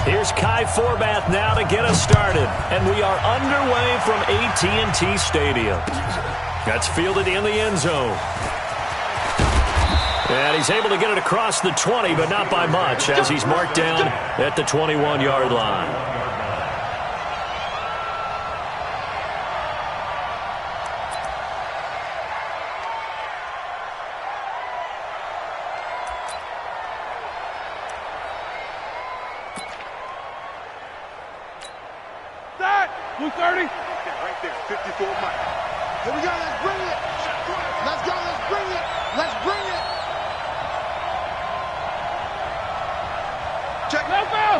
Here's Kai Forbath now to get us started. And we are underway from AT&T Stadium. That's fielded in the end zone. And he's able to get it across the 20, but not by much, as he's marked down at the 21-yard line. Blue 30. Right there, 54 Mike. Here we go, let's bring it. Let's go, let's bring it. Let's bring it. Check. No foul.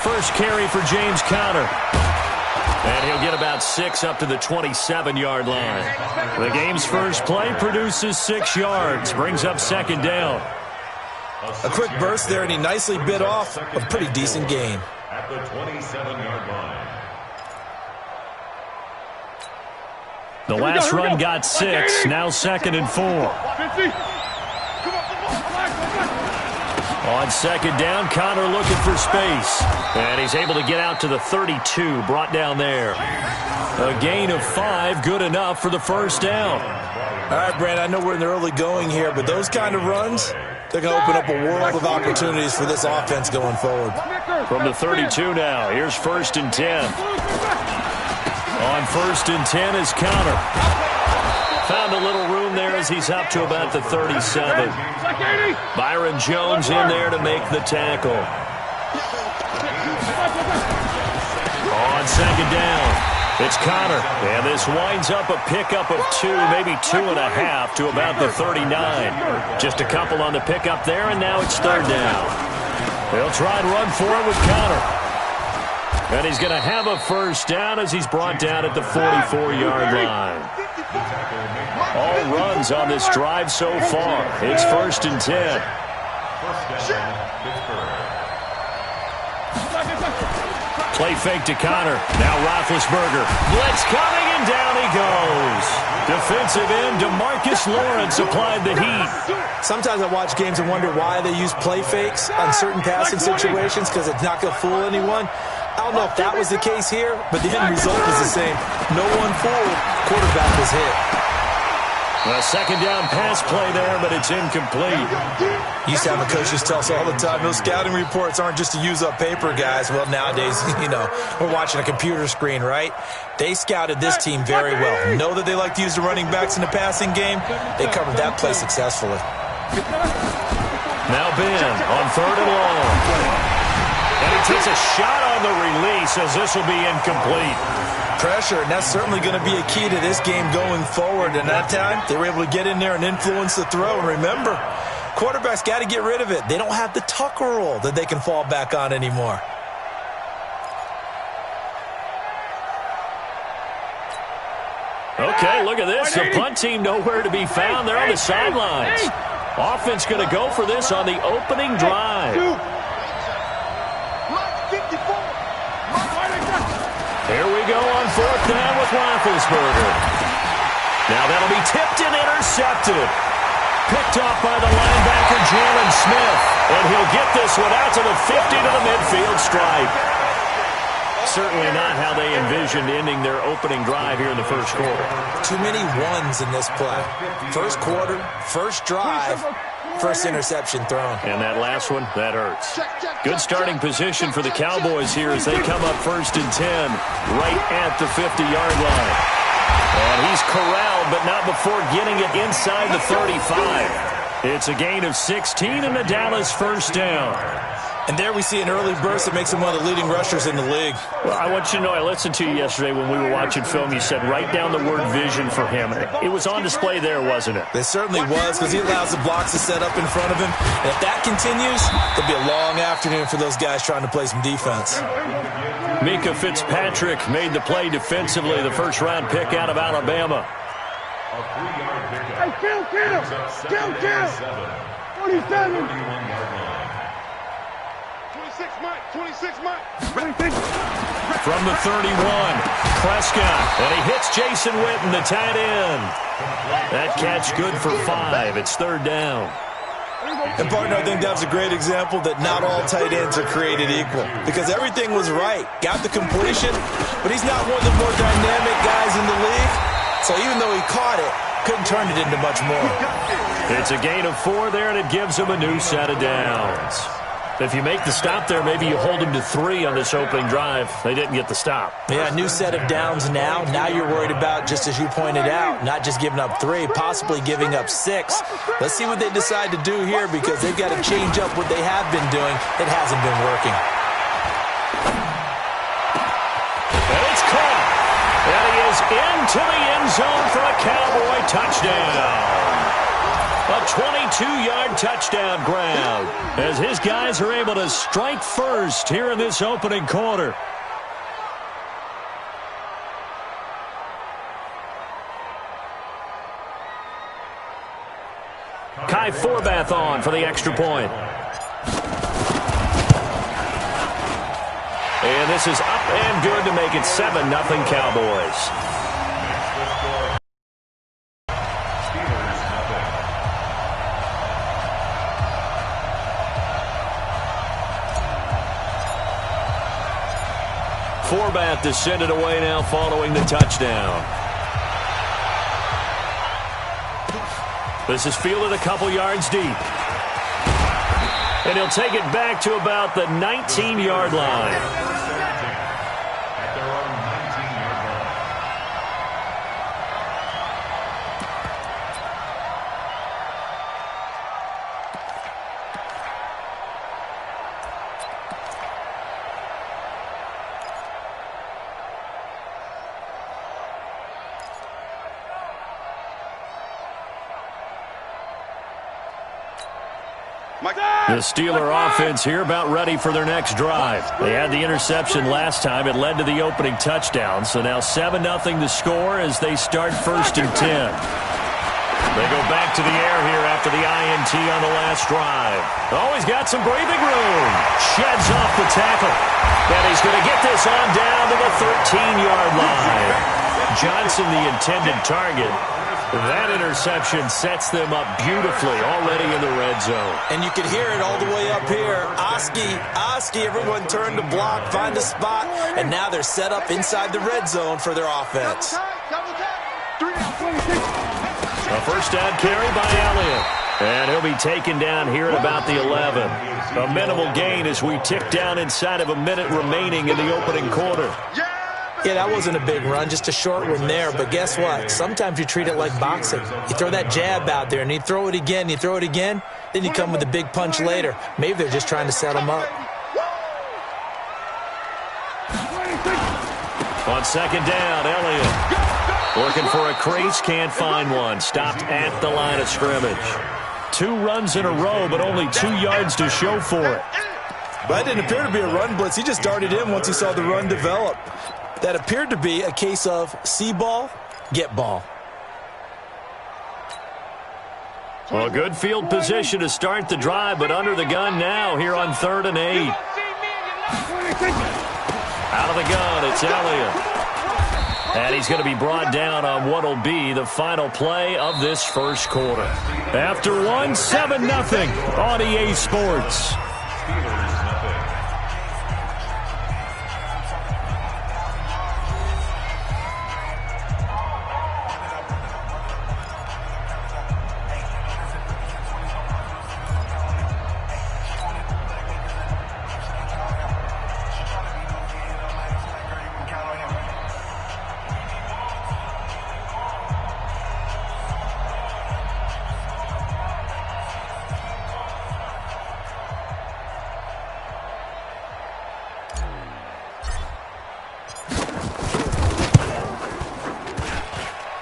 First carry for James Conner. And he'll get about 6 up to the 27-yard line. The game's first play produces 6 yards, brings up second down. A quick burst there, and he nicely bit off a pretty decent gain. At the 27-yard line. The last run got 6, now second and 4. On second down, Conner looking for space. And he's able to get out to the 32, brought down there. A gain of 5, good enough for the first down. All right, Brand, I know we're in the early going here, but those kind of runs, they're going to open up a world of opportunities for this offense going forward. From the 32 now, here's first and 10. On first and 10 is Conner. Found a little room there as he's up to about the 37. Byron Jones in there to make the tackle. On second down, it's Conner, and this winds up a pickup of 2, maybe 2.5 to about the 39. Just a couple on the pickup there, and now it's third down. They'll try and run for it with Conner. And he's going to have a first down as he's brought down at the 44-yard line. All runs on this drive so far. It's first and 10. Play fake to Conner. Now Roethlisberger. Blitz coming, and down he goes. Defensive end DeMarcus Lawrence applied the heat. Sometimes I watch games and wonder why they use play fakes on certain passing situations, because it's not going to fool anyone. I don't know if that was the case here, but the end result was the same. No one fooled. Quarterback was hit. A second down pass play there, but it's incomplete. Used to have a coaches tell us all the time, those scouting reports aren't just to use up paper, guys. Well, nowadays, we're watching a computer screen, right? They scouted this team very well. Know that they like to use the running backs in the passing game. They covered that play successfully. Now Ben on third and long. And he takes a shot on the release as this will be incomplete. Pressure, and that's certainly going to be a key to this game going forward. And that time, they were able to get in there and influence the throw. And remember, quarterbacks got to get rid of it. They don't have the Tucker rule that they can fall back on anymore. Okay, look at this. The punt team nowhere to be found. They're on the sidelines. Offense going to go for this on the opening drive. Here we go on fourth down with Roethlisberger. Now that'll be tipped and intercepted. Picked off by the linebacker, Jalen Smith. And he'll get this one out to the 50 to the midfield stripe. Certainly not how they envisioned ending their opening drive here in the first quarter. Too many ones in this play. First quarter, first drive, first interception thrown. And that last one, that hurts. Good starting position for the Cowboys here as they come up first and 10 right at the 50-yard line. And he's corralled, but not before getting it inside the 35. It's a gain of 16 and a Dallas first down. And there we see an early burst that makes him one of the leading rushers in the league. Well, I want you to know, I listened to you yesterday when we were watching film. You said write down the word vision for him. It was on display there, wasn't it? It certainly was, because he allows the blocks to set up in front of him. And if that continues, it'll be a long afternoon for those guys trying to play some defense. Mika Fitzpatrick made the play defensively, the first-round pick out of Alabama. Hey, kill! 47. 26 Mike. From the 31, Prescott, and he hits Jason Witten, the tight end. That catch good for 5. It's third down. And, partner, I think that's a great example that not all tight ends are created equal because everything was right. Got the completion, but he's not one of the more dynamic guys in the league. So even though he caught it, couldn't turn it into much more. It's a gain of 4 there, and it gives him a new set of downs. If you make the stop there, maybe you hold him to 3 on this opening drive. They didn't get the stop. Yeah, new set of downs now. Now you're worried about, just as you pointed out, not just giving up 3, possibly giving up 6. Let's see what they decide to do here because they've got to change up what they have been doing. It hasn't been working. And it's caught. And he is into the end zone for a Cowboy touchdown. A 22-yard touchdown grab as his guys are able to strike first here in this opening quarter. Kai Forbath on for the extra point. And this is up and good to make it 7-0 Cowboys. Forbath descended away now following the touchdown. This is fielded a couple yards deep. And he'll take it back to about the 19-yard line. The Steeler offense here about ready for their next drive. They had the interception last time. It led to the opening touchdown. So now 7-0 the score as they start 1st and 10. They go back to the air here after the INT on the last drive. Oh, he's got some breathing room. Sheds off the tackle. And he's going to get this on down to the 13-yard line. Johnson, the intended target. That interception sets them up beautifully already in the red zone. And you can hear it all the way up here. Oski, everyone turned to block, find a spot, and now they're set up inside the red zone for their offense. A first down carry by Elliott. And he'll be taken down here at about the 11. A minimal gain as we tick down inside of a minute remaining in the opening quarter. Yeah, that wasn't a big run, just a short one there. But guess what? Sometimes you treat it like boxing. You throw that jab out there, and you throw it again, then you come with a big punch later. Maybe they're just trying to set him up. On second down, Elliott looking for a crease, can't find one. Stopped at the line of scrimmage. 2 runs in a row, but only 2 yards to show for it. But it didn't appear to be a run blitz. He just darted in once he saw the run develop. That appeared to be a case of see ball, get ball. Well, good field position to start the drive, but under the gun now here on 3rd and 8. Out of the gun, it's Elliott. And he's going to be brought down on what will be the final play of this first quarter. After 7-0 on EA Sports.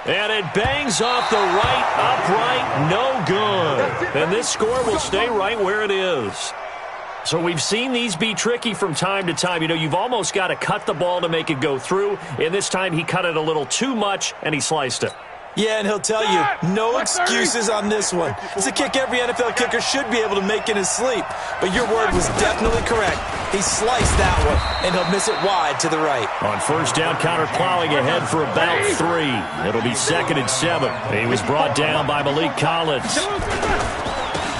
And it bangs off the right upright, no good. And this score will stay right where it is. So we've seen these be tricky from time to time. You know, you've almost got to cut the ball to make it go through. And this time he cut it a little too much, and he sliced it. Yeah, and he'll tell you, no excuses on this one. It's a kick every NFL kicker should be able to make in his sleep. But your word was definitely correct. He sliced that one, and he'll miss it wide to the right. On first down, Connor plowing ahead for about 3. It'll be 2nd and 7. He was brought down by Malik Collins.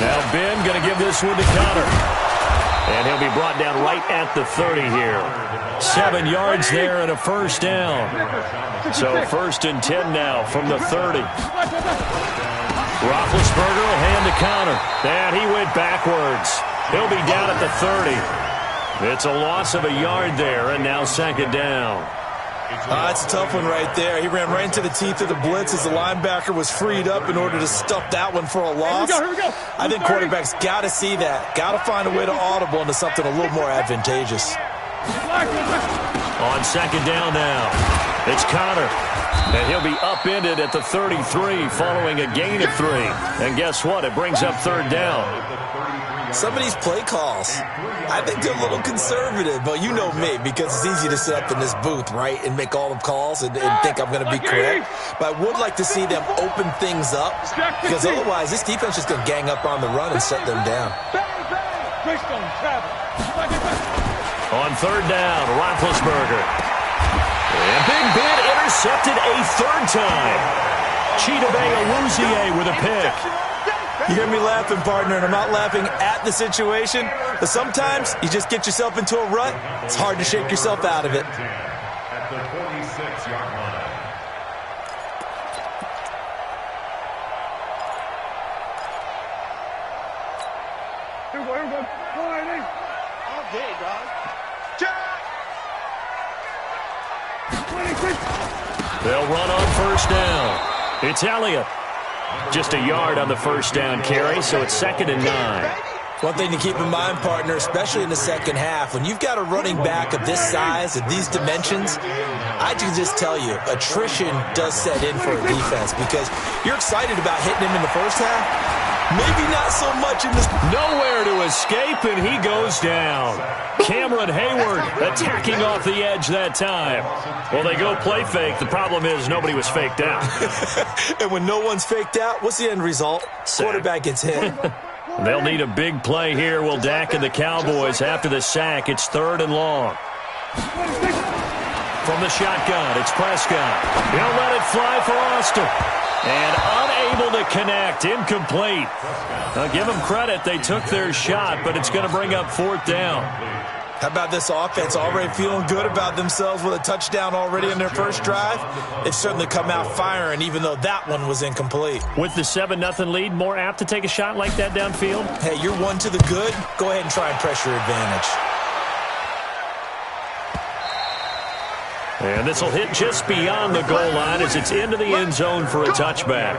Now Ben going to give this one to Connor. And he'll be brought down right at the 30 here. 7 yards there and a first down. So 1st and 10 now from the 30. Roethlisberger will hand to Connor. And he went backwards. He'll be down at the 30. It's a loss of a yard there, and now 2nd down. That's a tough one right there. He ran right into the teeth of the blitz as the linebacker was freed up in order to stuff that one for a loss. Here we go. I think quarterbacks got to see that. Got to find a way to audible into something a little more advantageous. On 2nd down now, it's Connor. And he'll be upended at the 33 following a gain of 3. And guess what? It brings up 3rd down. Some of these play calls, I think they're a little conservative, but you know me, because it's easy to sit up in this booth, right, and make all the calls and think I'm going to be correct. But I would like to see them open things up, because otherwise this defense is going to gang up on the run and shut them down. On 3rd down, Roethlisberger. And Big Ben intercepted a 3rd time. Chidobe Awuzie with a pick. You hear me laughing, partner, and I'm not laughing at the situation, but sometimes you just get yourself into a rut. It's hard to shake yourself out of it. At the 46-yard line. Here we go. All day, dog. They'll run on 1st down. It's Elliott. Just a yard on the 1st down carry, so it's 2nd and 9. One thing to keep in mind, partner, especially in the second half, when you've got a running back of this size, of these dimensions, I can just tell you, attrition does set in for a defense because you're excited about hitting him in the first half. Maybe not so much in this. Nowhere to escape, and he goes down. Cameron Hayward attacking off the edge that time. Well, they go play fake. The problem is nobody was faked out. And when no one's faked out, what's the end result? Quarterback gets hit. They'll need a big play here, will Dak and the Cowboys. After the sack, it's 3rd and long. From the shotgun, it's Prescott. He'll let it fly for Austin. And unable to connect, incomplete. Now, give them credit, they took their shot, but it's going to bring up 4th down. How about this offense already feeling good about themselves with a touchdown already in their first drive? They've certainly come out firing, even though that one was incomplete. With the 7-0 lead, more apt to take a shot like that downfield? Hey, you're one to the good. Go ahead and try and press your advantage. And this will hit just beyond the goal line as it's into the end zone for a touchback.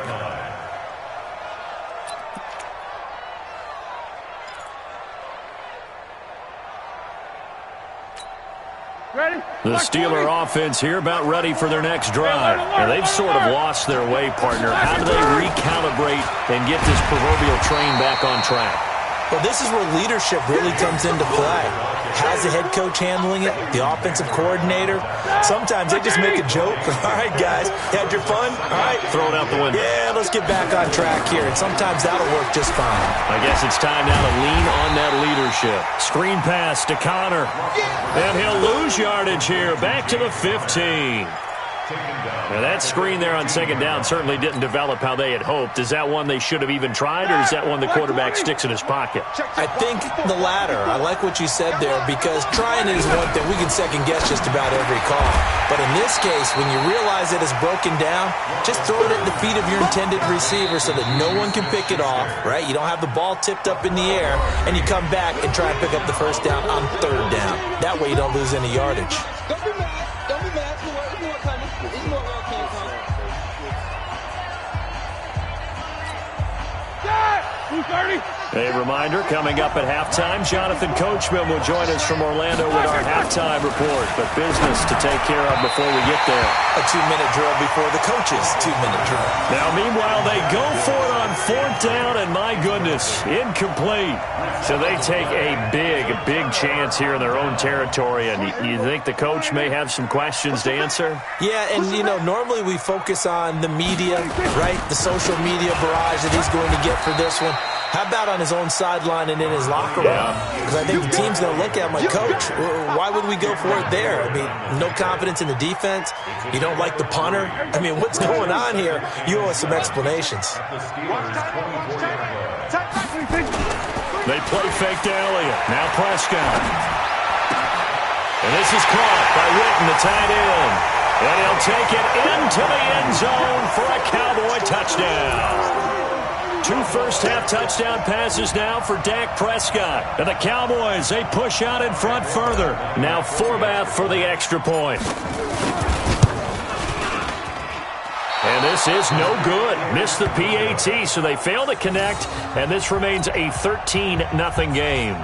The Steeler offense here about ready for their next drive. And they've sort of lost their way, partner. How do they recalibrate and get this proverbial train back on track? Well, this is where leadership really comes into play. How's the head coach handling it? The offensive coordinator? Sometimes they just make a joke. All right, guys, had your fun? All right. Throw it out the window. Yeah, let's get back on track here. And sometimes that'll work just fine. I guess it's time now to lean on that leadership. Screen pass to Connor. And he'll lose yardage here. Back to the 15. Now that screen there on 2nd down certainly didn't develop how they had hoped. Is that one they should have even tried, or is that one the quarterback sticks in his pocket? I think the latter. I like what you said there, because trying it is one thing. We can second-guess just about every call. But in this case, when you realize that it's broken down, just throw it at the feet of your intended receiver so that no one can pick it off, right? You don't have the ball tipped up in the air, and you come back and try and pick up the 1st down on 3rd down. That way you don't lose any yardage. Don't be mad. Don't be mad. It's more coming. It's more came from. A reminder, coming up at halftime, Jonathan Coachman will join us from Orlando with our halftime report. But business to take care of before we get there. A 2-minute drill before the coach's 2-minute drill. Now, meanwhile, they go for it on 4th down, and my goodness, incomplete. So they take a big chance here in their own territory, and you think the coach may have some questions to answer? Yeah, and, you know, normally we focus on the media, right, the social media barrage that he's going to get for this one. How about on his own sideline and in his locker room? Because I think the team's going to look at him like, Coach, why would we go for it there? I mean, no confidence in the defense. You don't like the punter. I mean, what's going on here? You owe us some explanations. They play fake to Elliott. Now Prescott. And this is caught by Witten, the tight end. And he'll take it into the end zone for a Cowboy touchdown. 2 first-half touchdown passes now for Dak Prescott. And the Cowboys, they push out in front further. Now Forbath for the extra point. And this is no good. Missed the PAT, so they fail to connect. And this remains a 13-0 game.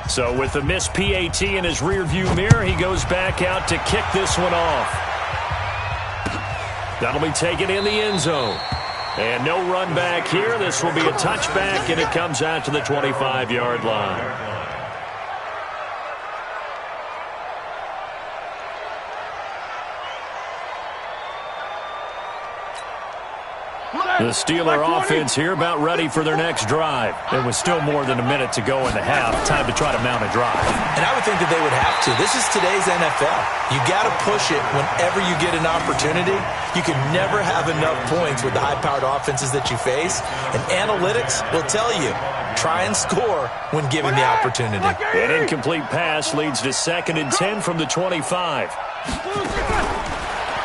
So with the missed PAT in his rearview mirror, he goes back out to kick this one off. That'll be taken in the end zone. And no run back here. This will be a touchback, and it comes out to the 25-yard line. The Steeler offense here about ready for their next drive. There was still more than a minute to go in the half. Time to try to mount a drive. And I would think that they would have to. This is today's NFL. You got to push it whenever you get an opportunity. You can never have enough points with the high-powered offenses that you face. And analytics will tell you, try and score when given the opportunity. An incomplete pass leads to 2nd and 10 from the 25.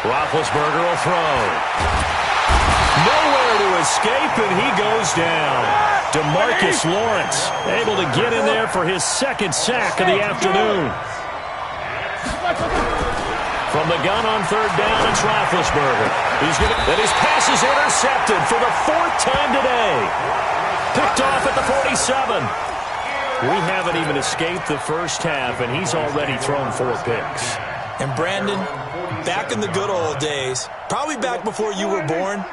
Roethlisberger will throw. Nowhere to escape, and he goes down. DeMarcus Lawrence able to get in there for his 2nd sack of the afternoon. From the gun on 3rd down, it's Roethlisberger. And his pass is intercepted for the 4th time today. Picked off at the 47. We haven't even escaped the first half, and he's already thrown 4 picks. And Brandon, back in the good old days, probably back before you were born,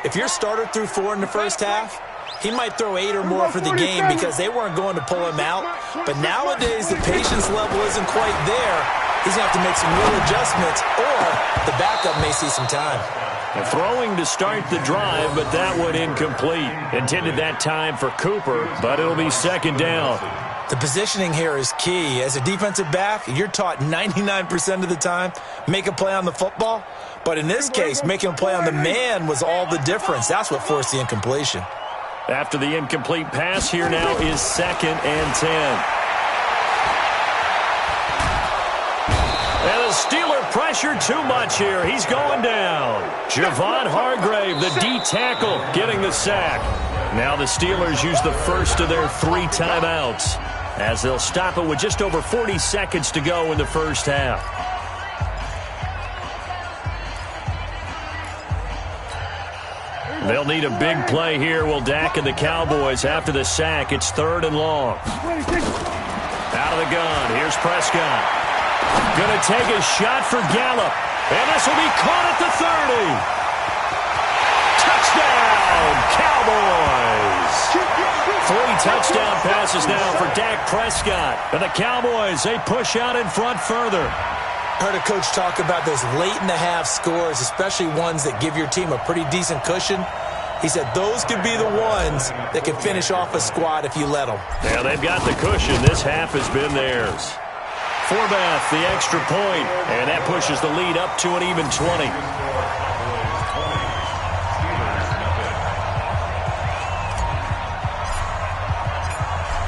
if your starter threw 4 in the first half, he might throw 8 or more for the game because they weren't going to pull him out. But nowadays, the patience level isn't quite there. He's going to have to make some real adjustments, or the backup may see some time. Throwing to start the drive, but that one incomplete. Intended that time for Cooper, but it'll be 2nd down. The positioning here is key. As a defensive back, you're taught 99% of the time, make a play on the football. But in this case, making a play on the man was all the difference. That's what forced the incompletion. After the incomplete pass, here now is 2nd and 10. And the Steeler pressure too much here. He's going down. Javon Hargrave, the D tackle, getting the sack. Now the Steelers use the first of their 3 timeouts, as they'll stop it with just over 40 seconds to go in the first half. They'll need a big play here, will Dak and the Cowboys. After the sack, it's 3rd and long. Out of the gun, here's Prescott. Going to take a shot for Gallup. And this will be caught at the 30. Touchdown, Cowboys! 3 touchdown passes now for Dak Prescott. And the Cowboys, they push out in front further. Heard a coach talk about those late-in-the-half scores, especially ones that give your team a pretty decent cushion. He said those could be the ones that can finish off a squad if you let them. Yeah, they've got the cushion. This half has been theirs. Forbath, the extra point, and that pushes the lead up to an even 20.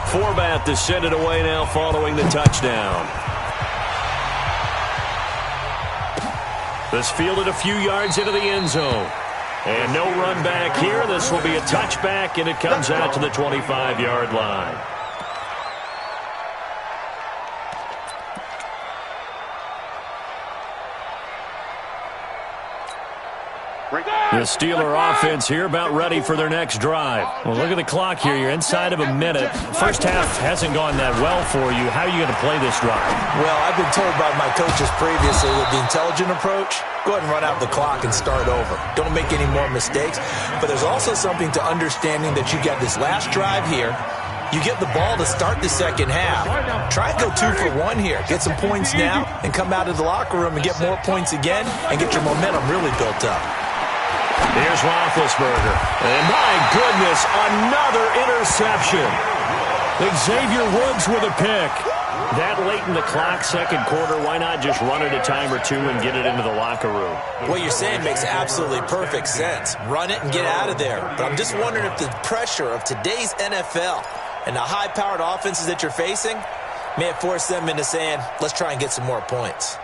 Forbath to send it away now following the touchdown. This fielded a few yards into the end zone. And no run back here. This will be a touchback, and it comes out to the 25-yard line. The Steeler offense here about ready for their next drive. Well, look at the clock here. You're inside of a minute. First half hasn't gone that well for you. How are you going to play this drive? Well, I've been told by my coaches previously with the intelligent approach, go ahead and run out the clock and start over. Don't make any more mistakes. But there's also something to understanding that you got this last drive here. You get the ball to start the second half. Try and go 2 for 1 here. Get some points now and come out of the locker room and get more points again and get your momentum really built up. Here's Roethlisberger. And my goodness, another interception. Xavier Woods with a pick. That late in the clock, second quarter, why not just run it a time or two and get it into the locker room? What you're saying makes absolutely perfect sense. Run it and get out of there. But I'm just wondering if the pressure of today's NFL and the high-powered offenses that you're facing may have forced them into saying, let's try and get some more points.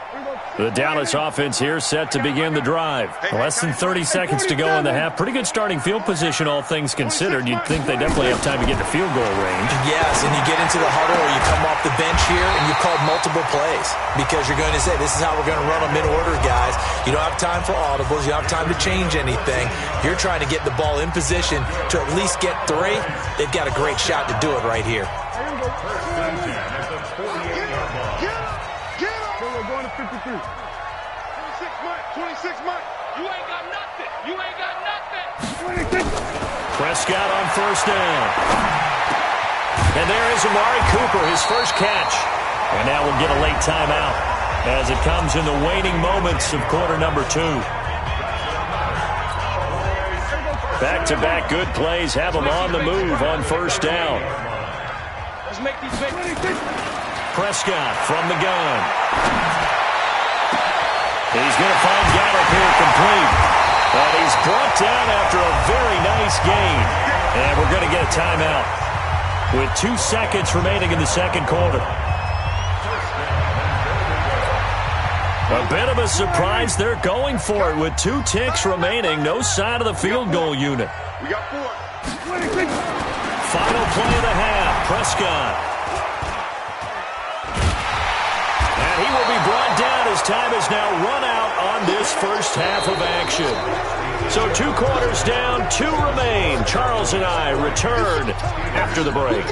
The Dallas offense here set to begin the drive. Less than 30 seconds to go in the half. Pretty good starting field position, all things considered. You'd think they definitely have time to get to field goal range. Yes, and you get into the huddle or you come off the bench here and you call multiple plays because you're going to say, this is how we're going to run them in order, guys. You don't have time for audibles. You don't have time to change anything. You're trying to get the ball in position to at least get 3. They've got a great shot to do it right here. We're going to 53. 26 months. You ain't got nothing. You ain't got nothing. 26. Prescott on first down. And there is Amari Cooper, his first catch. And now we'll get a late timeout as it comes in the waning moments of quarter number 2. Back-to-back good plays have them on the move on first down. Let's make these big. Prescott from the gun. He's going to find Gallup here complete. But he's brought down after a very nice gain. And we're going to get a timeout with 2 seconds remaining in the second quarter. A bit of a surprise. They're going for it with 2 ticks remaining. No sign of the field goal unit. We got 4. Final play of the half. Prescott. And he will be brought down as time has now run out on this first half of action. So 2 quarters down, 2 remain. Charles and I return after the break.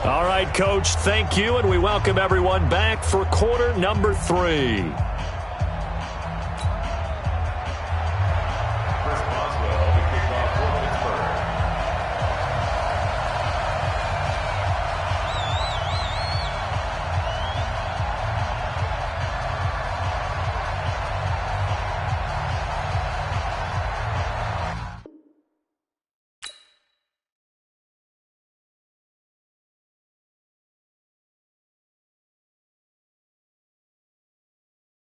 All right, Coach, thank you, and we welcome everyone back for quarter number 3.